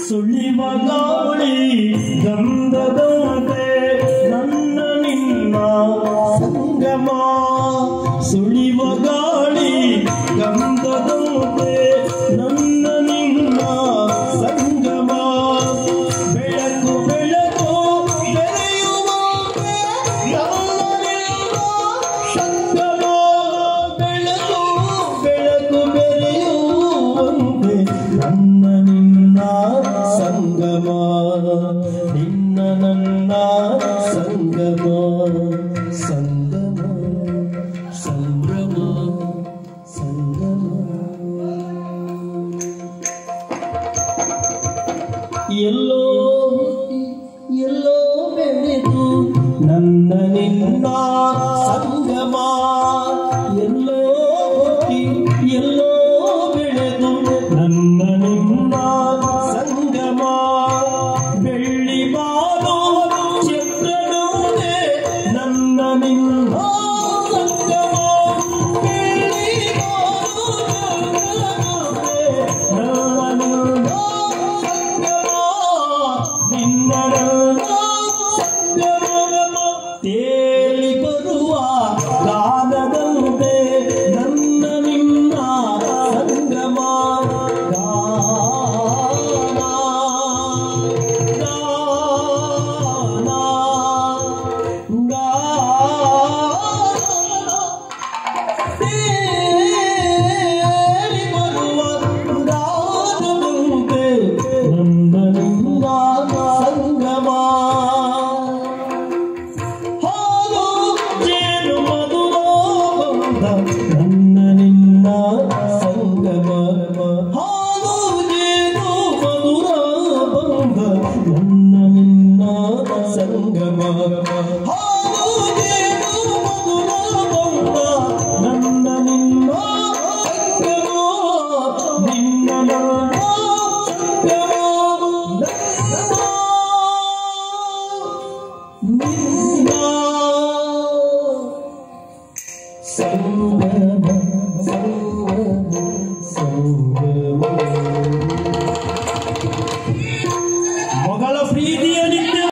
ಸುಳಿವ ಗಾಳಿ ಗಂಧದಂತೆ ನನ್ನ ನಿನ್ನ ಸಂಗಮ ಸುಳಿವ ಗಾಳಿ ಗಂಧದಂತೆ ನನ್ನ ನಿನ್ನ ಸಂಗಮ ಬೆಳಕು ಬೆಳಕು ಬೆರೆಯುವ ಸಂಗಮ ಬೆಳಕು ಬೆಳಕು ಬೆರೆಯುವಂತೆ ನನ್ನ ನಿನ್ನ ಸಂಗಮ ನಿನ್ನ ನನ್ನ ಸಂಗಮ ಸಂಗಮ ಸಂಭ್ರಮ ಸಂಗಮ ಎಲ್ಲೋ ಎಲ್ಲೋ ಬೆಳೆದು ನನ್ನ ನಿನ್ನ ಸಂಗಮ ಎಲ್ಲೋ ಹುಟ್ಟಿ ಎಲ್ಲೋ ಬೆಳೆದು ನನ್ನ ನಿನ್ನ ಸಂಗಮ ಬೆಳ್ಳಿ ಬಾನು ಚಂದ್ರನಂತೆ ನನ್ನ ನಿನ್ನ ಸಂಗಮ ಬೆಳ್ಳಿ ಬಾನು ಚಂದ್ರನಂತೆ ನನ್ನ ನಿನ್ನ ಸಂಗಮ ನಿನ್ನ ಸಂಗಮ ತೇಲಿ ಬರುವ ಗಾನದಂತೆ ನನ್ನ ನಿನ್ನ ಸಂಗಮ ಗಾನ ಗಾನ ತೇಲಿ ಬರುವ ಗಾನದಂತೆ ನನ್ನ ನಿನ್ನ ಸಂಗಮ ಹಾಲು ಜೇನು ಮಧುರ ಬಂದ ನನ್ನ ನಿನ್ನ ಸಂಗಮ ಹಾಲು ಜೇನು ಮಧುರ ಬಂದ ನನ್ನ ನಿನ್ನ ಸಂಗಮ ಹಾಲು ಜೇನು ಮಧುರ ಬಂದ ನನ್ನ ನಿನ್ನ ಸಂಗಮ ನಿನ್ನ ನನ್ನ ಸಂಗಮ ನಿನ್ನ ಸಂಗಮ